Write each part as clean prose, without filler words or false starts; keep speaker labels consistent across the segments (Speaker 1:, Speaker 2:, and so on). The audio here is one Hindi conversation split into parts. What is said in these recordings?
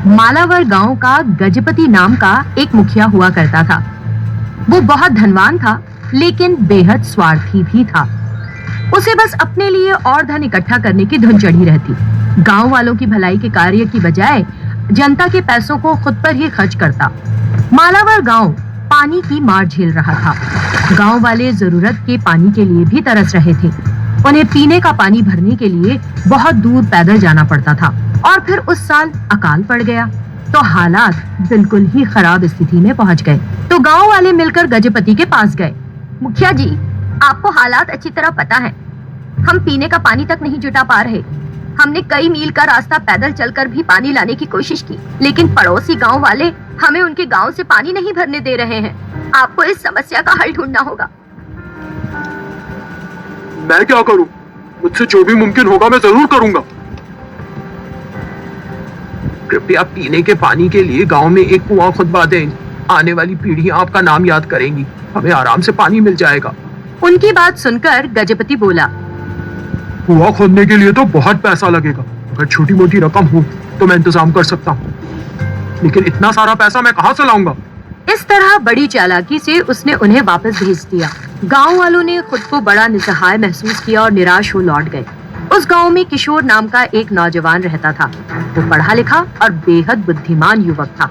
Speaker 1: मालावर गांव का गजपति नाम का एक मुखिया हुआ करता था। वो बहुत धनवान था, लेकिन बेहद स्वार्थी भी था। उसे बस अपने लिए और धन इकट्ठा करने की धुन चढ़ी रहती। गांव वालों की भलाई के कार्य की बजाय जनता के पैसों को खुद पर ही खर्च करता। मालावर गांव पानी की मार झेल रहा था। गांव वाले जरूरत के पानी के लिए भी तरस रहे थे। उन्हें पीने का पानी भरने के लिए बहुत दूर पैदल जाना पड़ता था। और फिर उस साल अकाल पड़ गया तो हालात बिल्कुल ही खराब स्थिति में पहुंच गए। तो गांव वाले मिलकर गजपति के पास गए। मुखिया जी, आपको हालात अच्छी तरह पता है। हम पीने का पानी तक नहीं जुटा पा रहे। हमने कई मील का रास्ता पैदल चलकर भी पानी लाने की कोशिश की, लेकिन पड़ोसी गांव वाले हमें उनके गांव से पानी नहीं भरने दे रहे हैं। आपको इस समस्या का हल ढूंढना होगा।
Speaker 2: मैं क्या करूं? मुझसे जो भी मुमकिन होगा मैं जरूर करूंगा। कृपया पीने के पानी के लिए गांव में एक कुआं खुदवा दें। आने वाली पीढ़ी आपका नाम याद करेंगी। हमें आराम से पानी मिल जाएगा।
Speaker 1: उनकी बात सुनकर गजपति बोला,
Speaker 2: कुआं खोदने के लिए तो बहुत पैसा लगेगा। अगर छोटी मोटी रकम हो तो मैं इंतजाम कर सकता हूँ, लेकिन इतना सारा पैसा मैं कहाँ से लाऊंगा?
Speaker 1: इस तरह बड़ी चालाकी से उसने उन्हें वापस भेज दिया। गांव वालों ने खुद को बड़ा निसहाय महसूस किया और निराश हो लौट गए। उस गांव में किशोर नाम का एक नौजवान रहता था। वो पढ़ा लिखा और बेहद बुद्धिमान युवक था।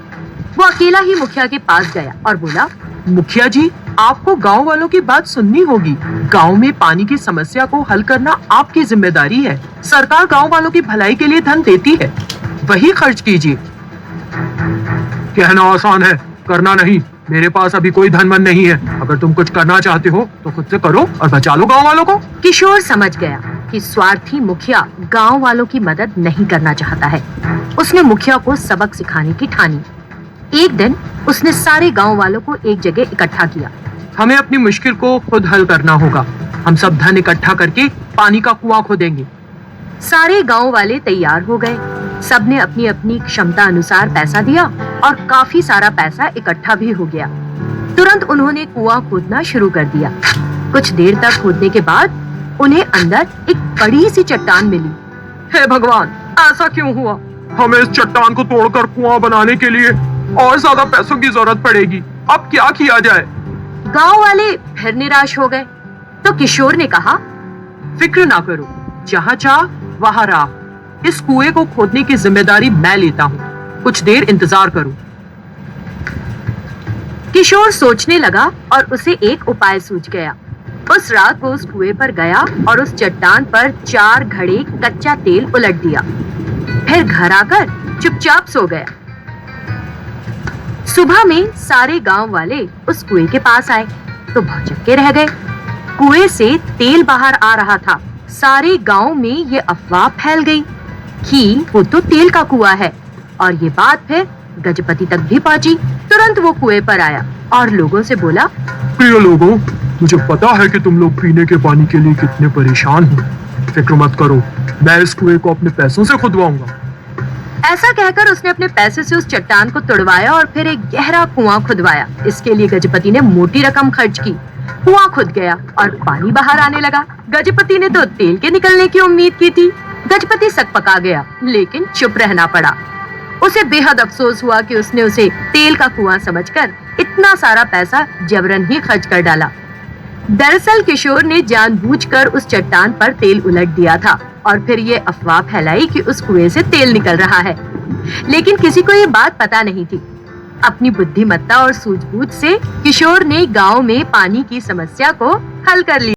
Speaker 1: वो अकेला ही मुखिया के पास गया और बोला,
Speaker 3: मुखिया जी, आपको गांव वालों की बात सुननी होगी। गांव में पानी की समस्या को हल करना आपकी जिम्मेदारी है। सरकार गांव वालों की भलाई के लिए धन देती है, वही खर्च कीजिए।
Speaker 2: कहना आसान है, करना नहीं। मेरे पास अभी कोई धन मन नहीं है। अगर तुम कुछ करना चाहते हो तो खुद से करो और बचा लो गांव वालों को।
Speaker 1: किशोर समझ गया कि स्वार्थी मुखिया गांव वालों की मदद नहीं करना चाहता है। उसने मुखिया को सबक सिखाने की ठानी। एक दिन उसने सारे गांव वालों को एक जगह इकट्ठा किया।
Speaker 3: हमें अपनी मुश्किल को खुद हल करना होगा। हम सब धन इकट्ठा करके पानी का कुआं खोदेंगे।
Speaker 1: सारे गांव वाले तैयार हो गए। सबने अपनी अपनी क्षमता अनुसार पैसा दिया और काफी सारा पैसा इकट्ठा भी हो गया। तुरंत उन्होंने कुआं खोदना शुरू कर दिया। कुछ देर तक खोदने के बाद उन्हें अंदर एक बड़ी सी चट्टान मिली।
Speaker 3: हे भगवान, ऐसा क्यों हुआ?
Speaker 2: हमें इस चट्टान को तोड़कर कुआं बनाने के लिए और ज्यादा पैसों की जरूरत पड़ेगी। अब क्या किया जाए?
Speaker 1: गांव वाले फिर निराश हो गए। तो किशोर ने कहा,
Speaker 3: फिक्र ना करो, जहाँ चाह वहाँ राह। इस कुएं को खोदने की जिम्मेदारी मैं लेता हूँ। कुछ देर इंतजार करो।
Speaker 1: किशोर सोचने लगा और उसे एक उपाय सूझ गया। उस रात वो उस कुएं पर गया और उस चट्टान पर 4 घड़े कच्चा तेल उलट दिया। फिर घर आकर चुपचाप सो गया। सुबह में सारे गांव वाले उस कुएं के पास आए तो भौचक्के रह गए। कुएं से तेल बाहर आ रहा था। सारे गांव में ये अफवाह फैल गई कि वो तो तेल का कुआं है, और ये बात फिर गजपति तक भी पहुंची। तुरंत वो कुएं पर आया और लोगों से बोला,
Speaker 2: प्रिय लोगों, मुझे पता है कि तुम लोग पीने के पानी के लिए कितने परेशान हो। फिक्र मत करो, मैं इस कुएं को अपने पैसों से खुदवाऊंगा।
Speaker 1: ऐसा कहकर उसने अपने पैसे से उस चट्टान को तोड़वाया और फिर एक गहरा कुआं खुदवाया। इसके लिए गजपति ने मोटी रकम खर्च की। कुआं खुद गया और पानी बाहर आने लगा। गजपति ने तो तेल के निकलने की उम्मीद की थी। गजपति सकपका गया, लेकिन चुप रहना पड़ा। उसे बेहद अफसोस हुआ कि उसने उसे तेल का कुआं समझकर इतना सारा पैसा जबरन ही खर्च कर डाला। दरअसल किशोर ने जानबूझकर उस चट्टान पर तेल उलट दिया था और फिर ये अफवाह फैलाई कि उस कुएं से तेल निकल रहा है। लेकिन किसी को ये बात पता नहीं थी। अपनी बुद्धिमत्ता और सूझबूझ से किशोर ने गांव में पानी की समस्या को हल कर लिया।